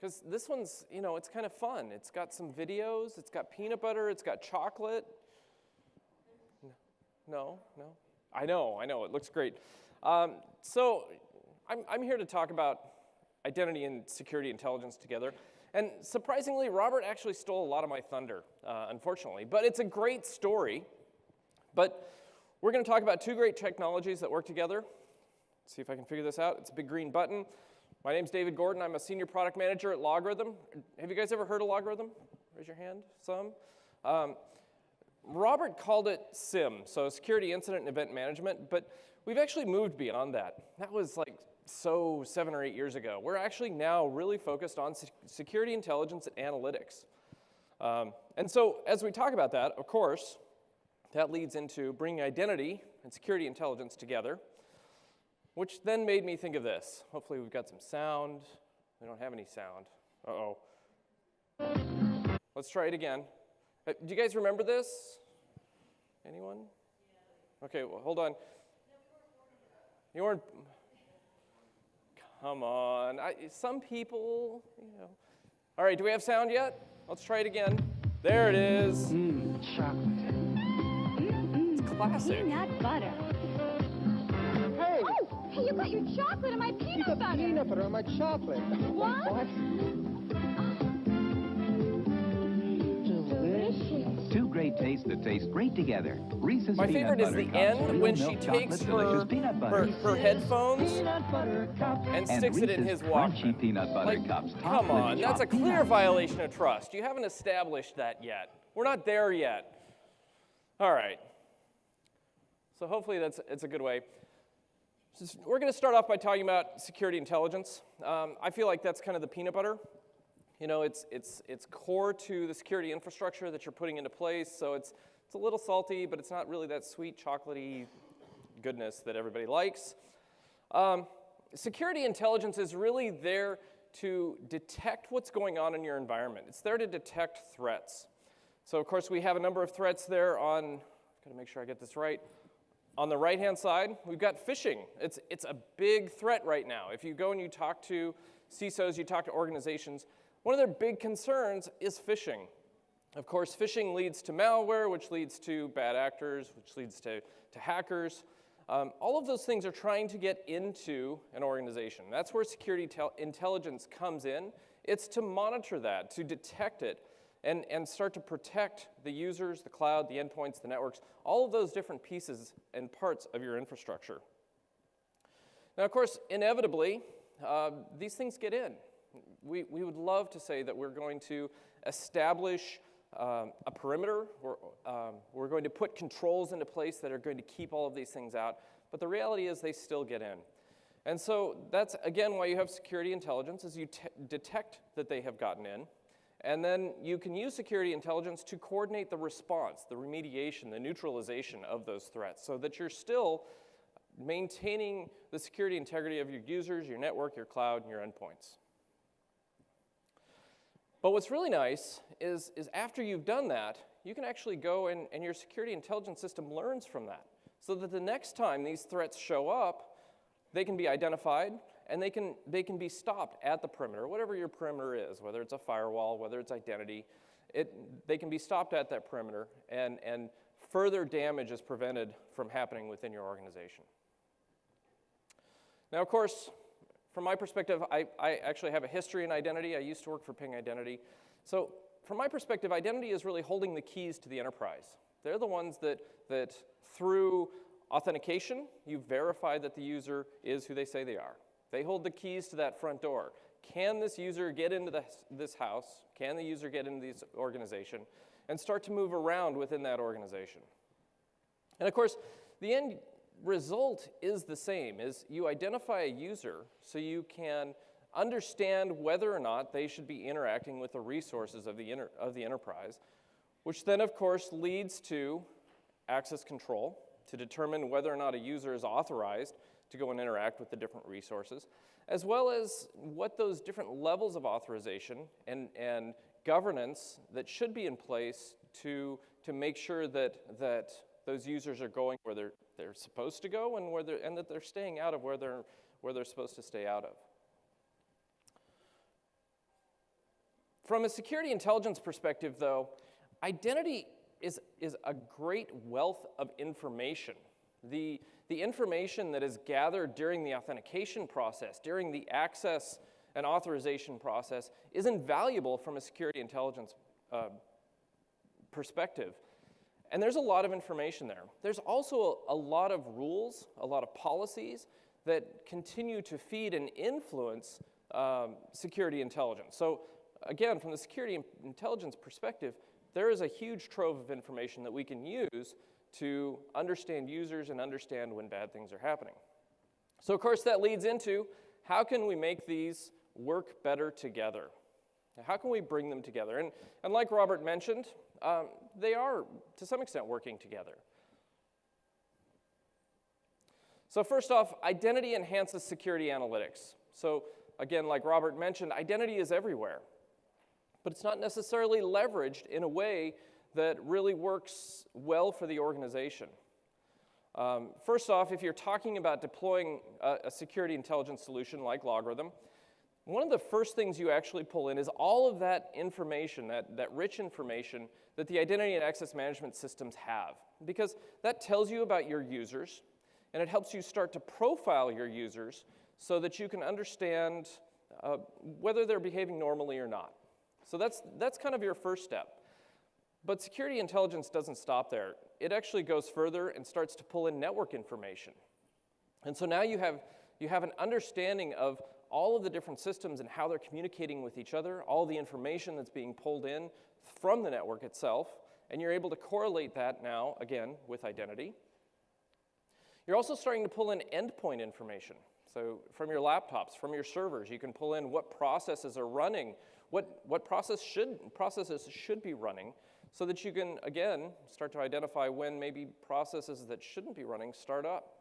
because this one's, it's kind of fun. It's got some videos, it's got peanut butter, it's got chocolate. No. I know, it looks great. So I'm here to talk about identity and security intelligence together. And surprisingly, Robert actually stole a lot of my thunder, unfortunately. But it's a great story. But we're going to talk about two great technologies that work together. Let's see if I can figure this out. It's a big green button. My name's David Gorton. I'm a senior product manager at Logarithm. Have you guys ever heard of Logarithm? Raise your hand, some. Robert called it SIM, so Security Incident and Event Management, but we've actually moved beyond that. That was like 7 or 8 years ago. We're actually now really focused on security intelligence and analytics. And so as we talk about that, of course, that leads into bringing identity and security intelligence together, which then made me think of this. Hopefully we've got some sound. We don't have any sound. Uh-oh. Let's try it again. Do you guys remember this? Anyone? Okay, well, hold on. You weren't. Come on. Some people, All right, do we have sound yet? Let's try it again. There it is. Chocolate. It's classic. Peanut butter. Hey! Oh, hey, you got your chocolate and my peanut butter. Peanut butter on my chocolate. What? Delicious. Two great tastes that taste great together. Reese's My peanut favorite is butter the cups, end real when she milk takes chocolate, delicious peanut butter. her headphones Peanut butter cup. and sticks it in Reese's his crunchy Walkman. peanut butter Like, cups. come topped with on, that's a chopped clear peanuts. violation of trust. You haven't established that yet. We're not there yet. All right. So hopefully it's a good way. We're going to start off by talking about security intelligence. I feel like that's kind of the peanut butter. It's core to the security infrastructure that you're putting into place. So it's a little salty, but it's not really that sweet, chocolatey goodness that everybody likes. Security intelligence is really there to detect what's going on in your environment. It's there to detect threats. So of course we have a number of threats there on, I've got to make sure I get this right. On the right-hand side, we've got phishing. It's a big threat right now. If you go and you talk to CISOs, you talk to organizations, one of their big concerns is phishing. Of course, phishing leads to malware, which leads to bad actors, which leads to hackers. All of those things are trying to get into an organization. That's where security intelligence comes in. It's to monitor that, to detect it, and start to protect the users, the cloud, the endpoints, the networks, all of those different pieces and parts of your infrastructure. Now, of course, inevitably, these things get in. We would love to say that we're going to establish a perimeter, we're going to put controls into place that are going to keep all of these things out, but the reality is they still get in. And so that's, again, why you have security intelligence, is you detect that they have gotten in, and then you can use security intelligence to coordinate the response, the remediation, the neutralization of those threats, so that you're still maintaining the security integrity of your users, your network, your cloud, and your endpoints. But what's really nice is after you've done that, you can actually go and your security intelligence system learns from that, so that the next time these threats show up, they can be identified, and they can be stopped at the perimeter, whatever your perimeter is, whether it's a firewall, whether it's identity. They can be stopped at that perimeter, and further damage is prevented from happening within your organization. Now, of course, from my perspective, I actually have a history in identity. I used to work for Ping Identity. So from my perspective, identity is really holding the keys to the enterprise. They're the ones that through authentication, you verify that the user is who they say they are. They hold the keys to that front door. Can this user get into this house? Can the user get into this organization? And start to move around within that organization. And of course, the end result is the same, is you identify a user so you can understand whether or not they should be interacting with the resources of the enterprise, which then, of course, leads to access control to determine whether or not a user is authorized to go and interact with the different resources, as well as what those different levels of authorization and governance that should be in place to make sure that those users are going where they're supposed to go and that they're staying out of where they're supposed to stay out of. From a security intelligence perspective, though, identity is a great wealth of information. The information that is gathered during the authentication process, during the access and authorization process, is invaluable from a security intelligence perspective. And there's a lot of information there. There's also a lot of rules, a lot of policies that continue to feed and influence security intelligence. So again, from the security intelligence perspective, there is a huge trove of information that we can use to understand users and understand when bad things are happening. So of course that leads into how can we make these work better together? How can we bring them together? And like Robert mentioned, they are to some extent working together. So first off, identity enhances security analytics. So again, like Robert mentioned, identity is everywhere, but it's not necessarily leveraged in a way that really works well for the organization. First off, if you're talking about deploying a security intelligence solution like Logarithm, one of the first things you actually pull in is all of that information, that rich information that the identity and access management systems have, because that tells you about your users, and it helps you start to profile your users so that you can understand whether they're behaving normally or not. So that's kind of your first step. But security intelligence doesn't stop there. It actually goes further and starts to pull in network information. And so now you have an understanding of all of the different systems and how they're communicating with each other, all the information that's being pulled in from the network itself, and you're able to correlate that now, again, with identity. You're also starting to pull in endpoint information. So from your laptops, from your servers, you can pull in what processes are running, what processes should be running, so that you can, again, start to identify when maybe processes that shouldn't be running start up.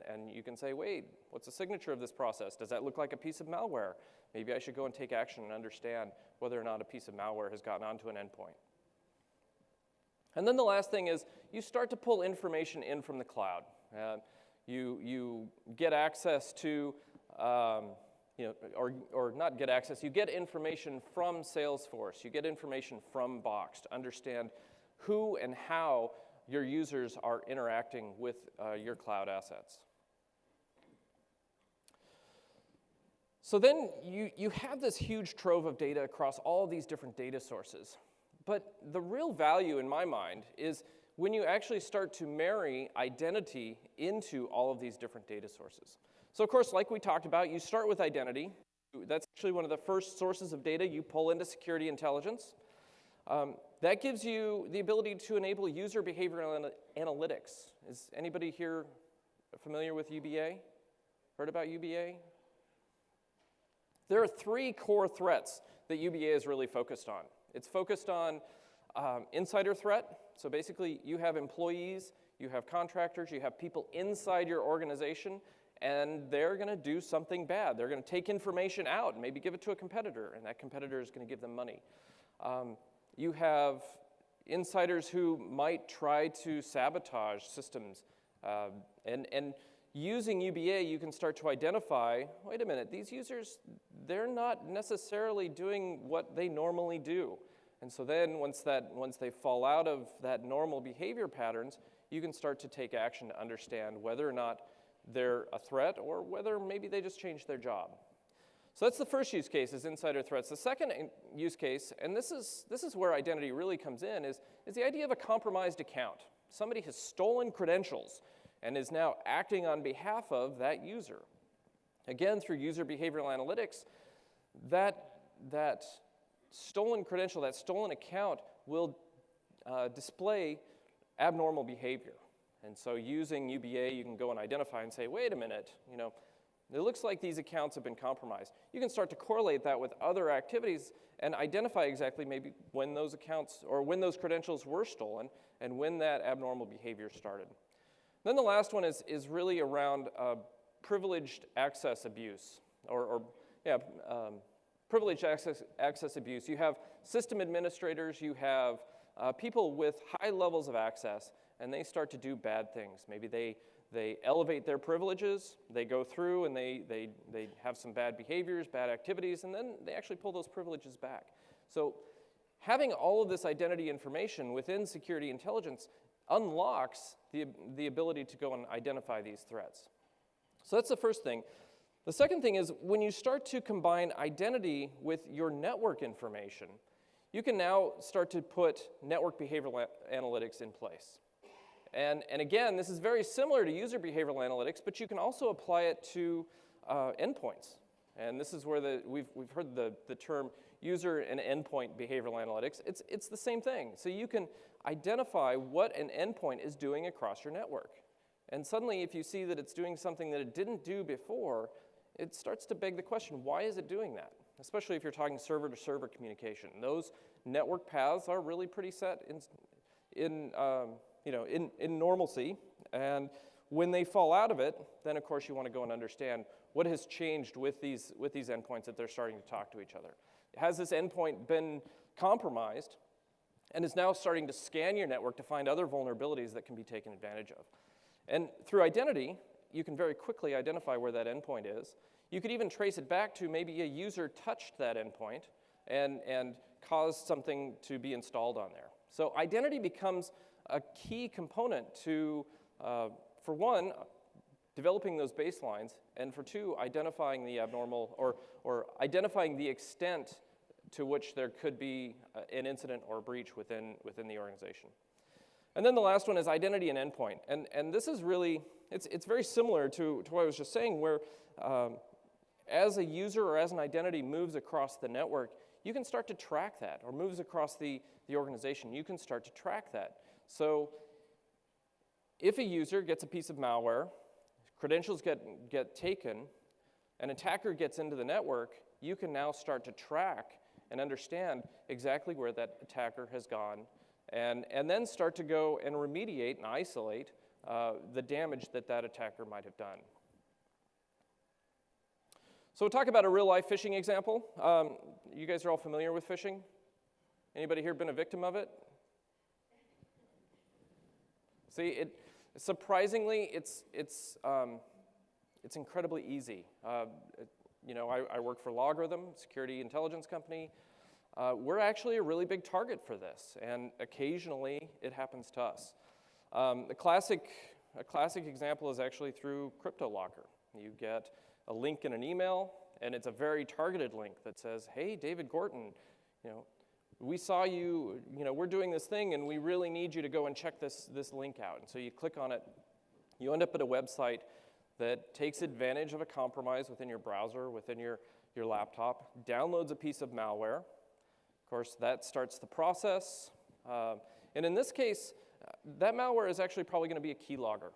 And you can say, wait, what's the signature of this process? Does that look like a piece of malware? Maybe I should go and take action and understand whether or not a piece of malware has gotten onto an endpoint. And then the last thing is you start to pull information in from the cloud. You get access to, or not get access, you get information from Salesforce, you get information from Box to understand who and how your users are interacting with your cloud assets. So then you have this huge trove of data across all these different data sources. But the real value in my mind is when you actually start to marry identity into all of these different data sources. So of course, like we talked about, you start with identity. That's actually one of the first sources of data you pull into security intelligence. That gives you the ability to enable user behavioral analytics. Is anybody here familiar with UBA? Heard about UBA? There are 3 core threats that UBA is really focused on. It's focused on insider threat. So basically, you have employees, you have contractors, you have people inside your organization, and they're going to do something bad. They're going to take information out and maybe give it to a competitor, and that competitor is going to give them money. You have insiders who might try to sabotage systems. And using UBA, you can start to identify, wait a minute, these users, they're not necessarily doing what they normally do. And so then once they fall out of that normal behavior patterns, you can start to take action to understand whether or not they're a threat or whether maybe they just changed their job. So that's the first use case, is insider threats. The second use case, and this is where identity really comes in, is the idea of a compromised account. Somebody has stolen credentials and is now acting on behalf of that user. Again, through user behavioral analytics, that stolen credential, that stolen account will display abnormal behavior. And so using UBA, you can go and identify and say, wait a minute, it looks like these accounts have been compromised. You can start to correlate that with other activities and identify exactly maybe when those accounts or when those credentials were stolen and when that abnormal behavior started. Then the last one is really around privileged access abuse, privileged access abuse. You have system administrators, you have people with high levels of access, and they start to do bad things. Maybe they elevate their privileges, they go through and they have some bad behaviors, bad activities, and then they actually pull those privileges back. So having all of this identity information within security intelligence unlocks the ability to go and identify these threats. So that's the first thing. The second thing is when you start to combine identity with your network information, you can now start to put network behavioral analytics in place. And again, this is very similar to user behavioral analytics, but you can also apply it to endpoints. And this is where we've heard the term user and endpoint behavioral analytics. It's the same thing. So you can identify what an endpoint is doing across your network. And suddenly, if you see that it's doing something that it didn't do before, it starts to beg the question, why is it doing that? Especially if you're talking server-to-server communication. Those network paths are really pretty set in normalcy. And when they fall out of it, then of course you want to go and understand what has changed with these endpoints that they're starting to talk to each other. Has this endpoint been compromised and is now starting to scan your network to find other vulnerabilities that can be taken advantage of? And through identity, you can very quickly identify where that endpoint is. You could even trace it back to maybe a user touched that endpoint and caused something to be installed on there. So identity becomes a key component to, for one, developing those baselines, and for two, identifying the abnormal or identifying the extent to which there could be an incident or a breach within the organization. And then the last one is identity and endpoint. And this is really, it's very similar to what I was just saying, where as a user or as an identity moves across the network, you can start to track that, or moves across the organization, you can start to track that. So if a user gets a piece of malware, credentials get taken, an attacker gets into the network, you can now start to track and understand exactly where that attacker has gone, and then start to go and remediate and isolate the damage that attacker might have done. So we'll talk about a real-life phishing example. You guys are all familiar with phishing? Anybody here been a victim of it? See, surprisingly, it's incredibly easy. I work for Logarithm, security intelligence company. We're actually a really big target for this, and occasionally it happens to us. A classic example is actually through CryptoLocker. You get a link in an email, and it's a very targeted link that says, "Hey, David Gorton, we saw you, we're doing this thing, and we really need you to go and check this link out." And so you click on it, you end up at a website that takes advantage of a compromise within your browser, within your laptop, downloads a piece of malware. Of course, that starts the process. And in this case, that malware is actually probably going to be a keylogger.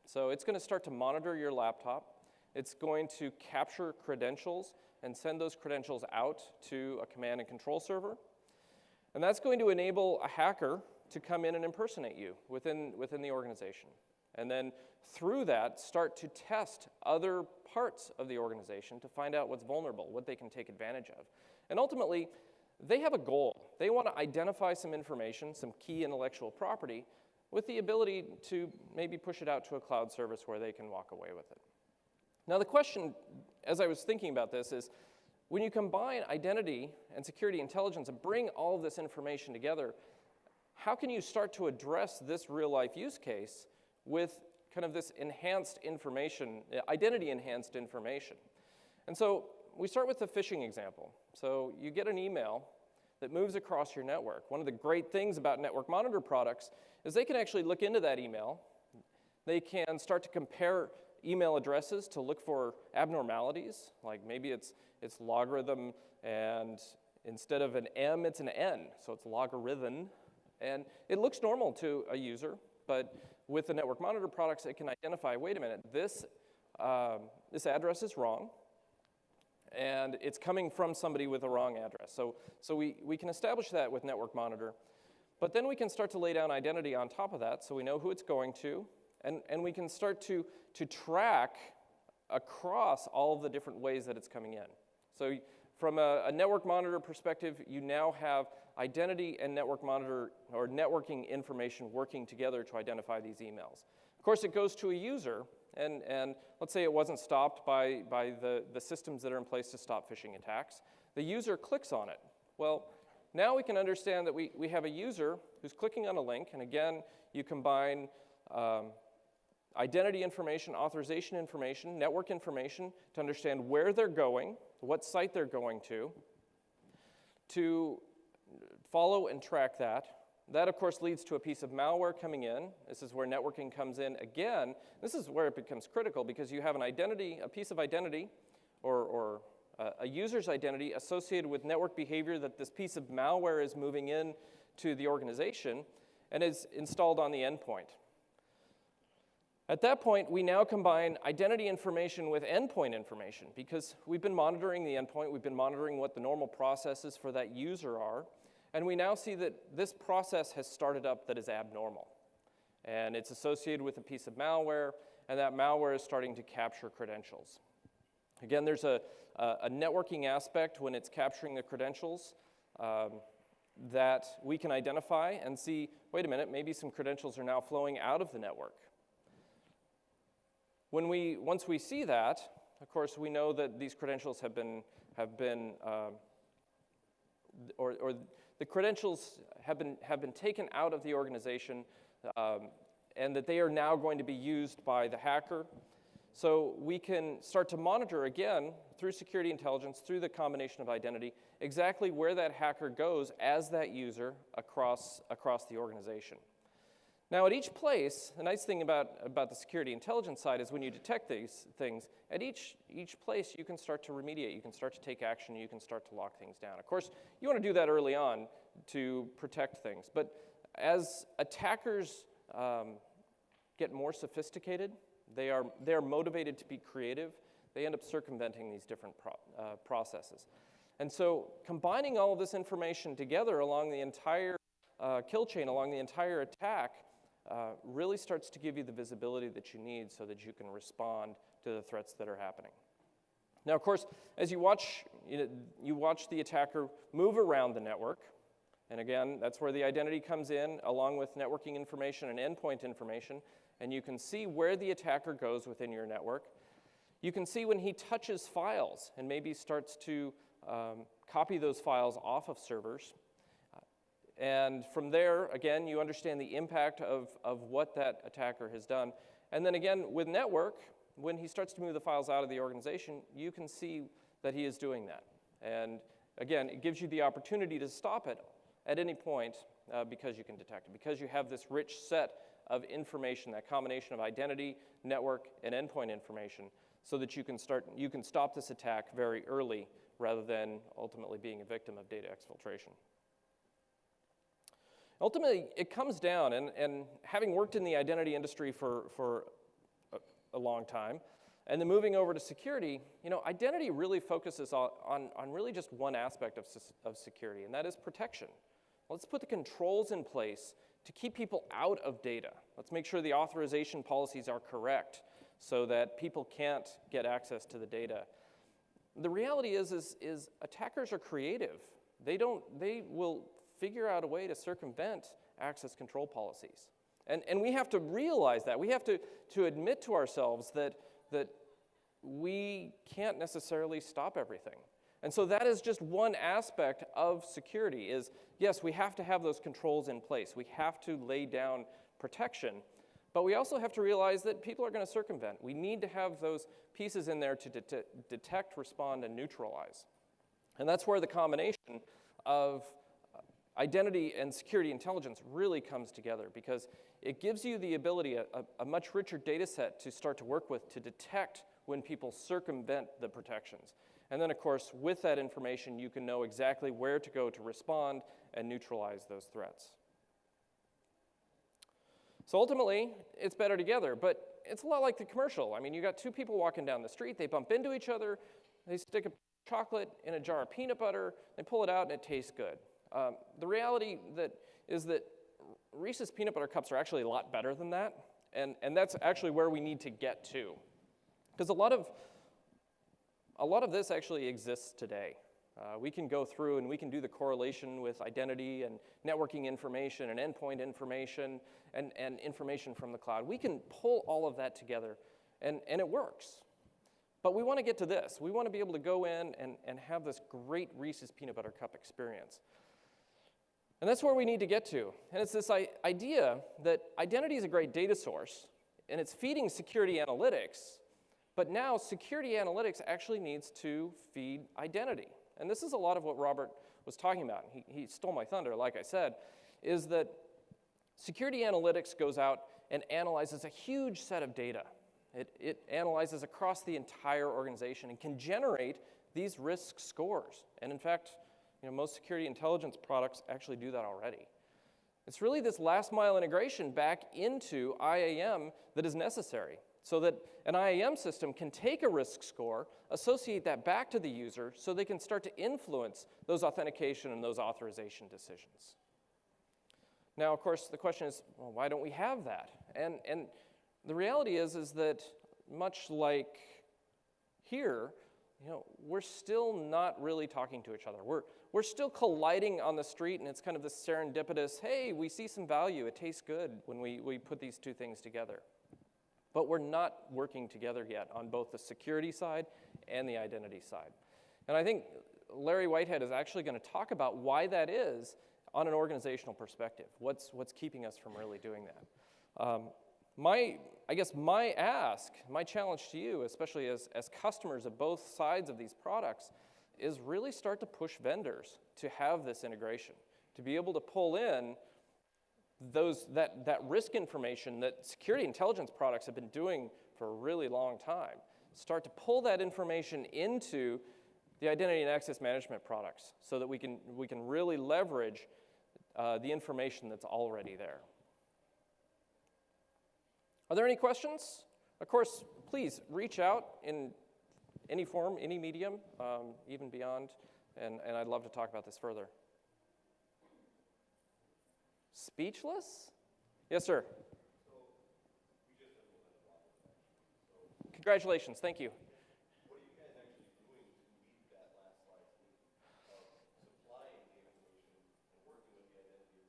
So it's going to start to monitor your laptop. It's going to capture credentials and send those credentials out to a command and control server. And that's going to enable a hacker to come in and impersonate you within the organization. And then through that, start to test other parts of the organization to find out what's vulnerable, what they can take advantage of. And ultimately, they have a goal. They want to identify some information, some key intellectual property, with the ability to maybe push it out to a cloud service where they can walk away with it. Now the question, as I was thinking about this, is when you combine identity and security intelligence and bring all of this information together, how can you start to address this real-life use case with kind of this enhanced information, identity-enhanced information? And so we start with the phishing example. So you get an email that moves across your network. One of the great things about network monitor products is they can actually look into that email. They can start to compare email addresses to look for abnormalities, like maybe it's logarithm, and instead of an M, it's an N, so it's logarithm. And it looks normal to a user, but with the network monitor products, it can identify, wait a minute, this address is wrong, and it's coming from somebody with a wrong address. So we can establish that with network monitor, but then we can start to lay down identity on top of that so we know who it's going to, and we can start to track across all of the different ways that it's coming in. So from a network monitor perspective, you now have identity and network monitor or networking information working together to identify these emails. Of course, it goes to a user, and let's say it wasn't stopped by the systems that are in place to stop phishing attacks. The user clicks on it. Well, Now we can understand that we have a user who's clicking on a link, and again, you combine identity information, authorization information, network information to understand where they're going, what site they're going to follow and track that. That, of course, leads to a piece of malware coming in. This is where networking comes in again. This is where it becomes critical because you have an identity, a piece of identity, or a user's identity associated with network behavior that this piece of malware is moving in to the organization and is installed on the endpoint. At that point, we now combine identity information with endpoint information because we've been monitoring the endpoint, we've been monitoring what the normal processes for that user are, and we now see that this process has started up that is abnormal. And it's associated with a piece of malware, and that malware is starting to capture credentials. Again, there's a networking aspect when it's capturing the credentials that we can identify and see, wait a minute, maybe some credentials are now flowing out of the network. Once we see that, of course, we know that these credentials or the credentials have been taken out of the organization, and that they are now going to be used by the hacker. So we can start to monitor again through security intelligence, through the combination of identity, exactly where that hacker goes as that user across the organization. Now, at each place, the nice thing about the security intelligence side is when you detect these things, at each place you can start to remediate, you can start to take action, you can start to lock things down. Of course, you want to do that early on to protect things, but as attackers get more sophisticated, they are motivated to be creative, they end up circumventing these different processes. And so combining all of this information together along the entire kill chain, along the entire attack, really starts to give you the visibility that you need so that you can respond to the threats that are happening. Now, of course, as you watch the attacker move around the network, and again, that's where the identity comes in, along with networking information and endpoint information, and you can see where the attacker goes within your network. You can see when he touches files and maybe starts to copy those files off of servers. And from there, again, you understand the impact of what that attacker has done. And then again, with network, when he starts to move the files out of the organization, you can see that he is doing that. And again, it gives you the opportunity to stop it at any point because you can detect it, because you have this rich set of information, that combination of identity, network, and endpoint information, so that you can stop this attack very early rather than ultimately being a victim of data exfiltration. Ultimately, it comes down, and having worked in the identity industry for a long time, and then moving over to security, identity really focuses on really just one aspect of security, and that is protection. Let's put the controls in place to keep people out of data. Let's make sure the authorization policies are correct so that people can't get access to the data. The reality is attackers are creative. They will figure out a way to circumvent access control policies. And we have to realize that. We have to admit to ourselves that we can't necessarily stop everything. And so that is just one aspect of security is, yes, we have to have those controls in place. We have to lay down protection. But we also have to realize that people are going to circumvent. We need to have those pieces in there to detect, respond, and neutralize. And that's where the combination of identity and security intelligence really comes together, because it gives you the ability, a much richer data set to start to work with to detect when people circumvent the protections. And then, of course, with that information, you can know exactly where to go to respond and neutralize those threats. So ultimately, it's better together, but it's a lot like the commercial. I mean, you got two people walking down the street, they bump into each other, they stick a chocolate in a jar of peanut butter, they pull it out, and it tastes good. The reality is that Reese's peanut butter cups are actually a lot better than that, and that's actually where we need to get to. Because a lot of this actually exists today. We can go through and we can do the correlation with identity and networking information and endpoint information and information from the cloud. We can pull all of that together, and it works. But we want to get to this. We want to be able to go in and have this great Reese's peanut butter cup experience. And that's where we need to get to. And it's this idea that identity is a great data source, and it's feeding security analytics, but now security analytics actually needs to feed identity. And this is a lot of what Robert was talking about. He stole my thunder, like I said, is that security analytics goes out and analyzes a huge set of data. It analyzes across the entire organization and can generate these risk scores. And in fact, most security intelligence products actually do that already. It's really this last mile integration back into IAM that is necessary so that an IAM system can take a risk score, associate that back to the user so they can start to influence those authentication and those authorization decisions. Now, of course, the question is, well, why don't we have that? And the reality is that much like here, we're still not really talking to each other. We're still colliding on the street, and it's kind of this serendipitous, hey, we see some value, it tastes good when we put these two things together. But we're not working together yet on both the security side and the identity side. And I think Larry Whitehead is actually going to talk about why that is on an organizational perspective. What's keeping us from really doing that? My challenge to you, especially as customers of both sides of these products, is really start to push vendors to have this integration, to be able to pull in that risk information that security intelligence products have been doing for a really long time. Start to pull that information into the identity and access management products so that we can really leverage the information that's already there. Are there any questions? Of course, please reach out in any form, any medium, even beyond, and I'd love to talk about this further. Speechless? Yes, sir. Congratulations, thank you. What are you guys actually doing to meet that last slide of supplying the information and working with the identity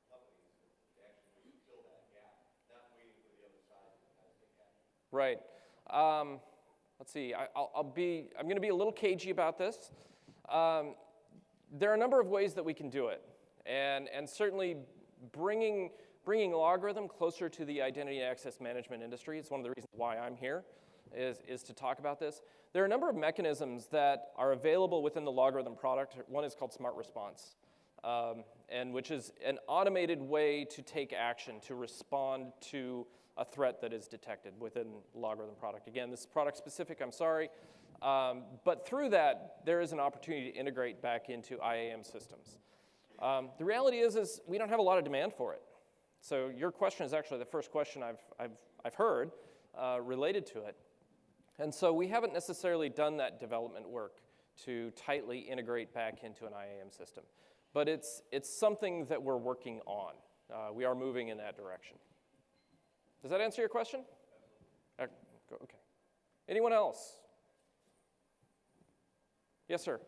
companies to actually fill that gap, not waiting for the other side to kind of take action? Right. Let's see. I'm going to be a little cagey about this. There are a number of ways that we can do it, and certainly bringing logarithm closer to the identity and access management industry is one of the reasons why I'm here, is to talk about this. There are a number of mechanisms that are available within the logarithm product. One is called Smart Response, and which is an automated way to take action to respond to a threat that is detected within the logarithm product. Again, this is product specific, I'm sorry. But through that, there is an opportunity to integrate back into IAM systems. The reality is we don't have a lot of demand for it. So your question is actually the first question I've heard related to it. And so we haven't necessarily done that development work to tightly integrate back into an IAM system. But it's something that we're working on. We are moving in that direction. Does that answer your question? Okay. Anyone else? Yes, sir.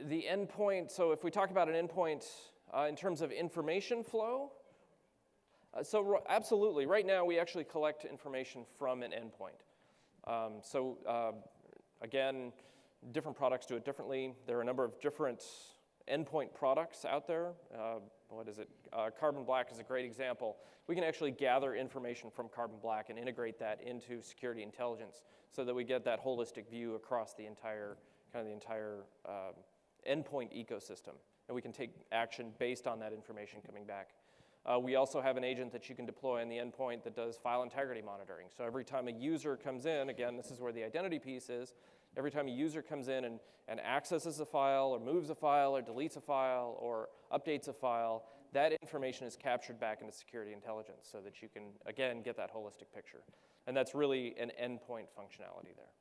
The endpoint, so if we talk about an endpoint in terms of information flow, absolutely. Right now, we actually collect information from an endpoint. Again, different products do it differently. There are a number of different endpoint products out there. Carbon Black is a great example. We can actually gather information from Carbon Black and integrate that into security intelligence so that we get that holistic view across the entire endpoint ecosystem, and we can take action based on that information coming back. We also have an agent that you can deploy on the endpoint that does file integrity monitoring. So every time a user comes in, again, this is where the identity piece is, every time a user comes in and accesses a file or moves a file or deletes a file or updates a file, that information is captured back into security intelligence so that you can, again, get that holistic picture. And that's really an endpoint functionality there.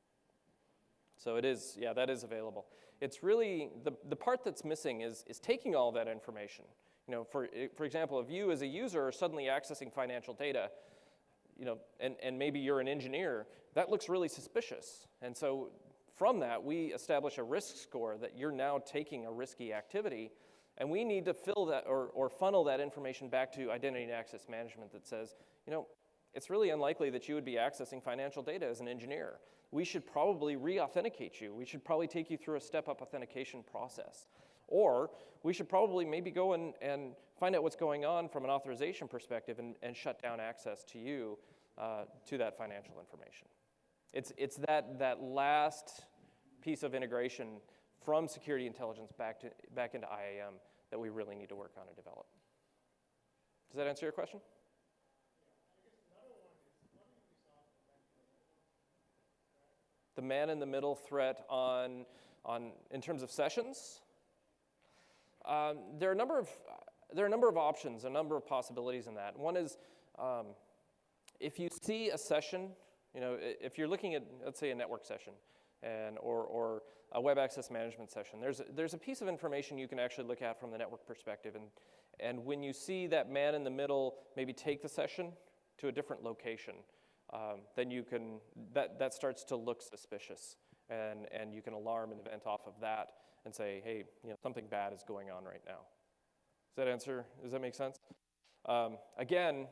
So it is, yeah, that is available. It's really, the part that's missing is taking all that information. For example, if you as a user are suddenly accessing financial data, and maybe you're an engineer, that looks really suspicious. And so from that, we establish a risk score that you're now taking a risky activity, And we need to fill that or funnel that information back to identity and access management that says, it's really unlikely that you would be accessing financial data as an engineer. We should probably re-authenticate you. We should probably take you through a step-up authentication process. Or we should probably maybe go and find out what's going on from an authorization perspective and shut down access to you to that financial information. It's that last piece of integration from security intelligence back into IAM that we really need to work on and develop. Does that answer your question? The man-in-the-middle threat in terms of sessions. There are a number of options, a number of possibilities in that. One is if you see a session, if you're looking at, let's say, a network session or a web access management session, there's a piece of information you can actually look at from the network perspective, and when you see that man in the middle maybe take the session to a different location, then you can that starts to look suspicious, and you can alarm an event off of that and say, hey, something bad is going on right now. Does that make sense? Again,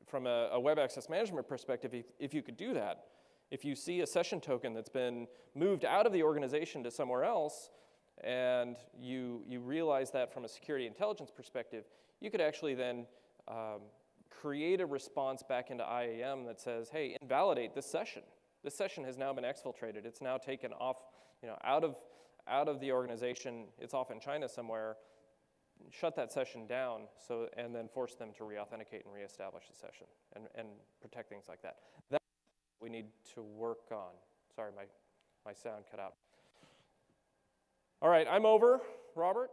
from a web access management perspective, if you could do that, if you see a session token that's been moved out of the organization to somewhere else, and you realize that from a security intelligence perspective, you could actually then create a response back into IAM that says, hey, invalidate this session. This session has now been exfiltrated. It's now taken off, out of the organization. It's off in China somewhere. Shut that session down, and then force them to re-authenticate and reestablish the session and protect things like that. That's what we need to work on. Sorry, my sound cut out. All right, I'm over. Robert?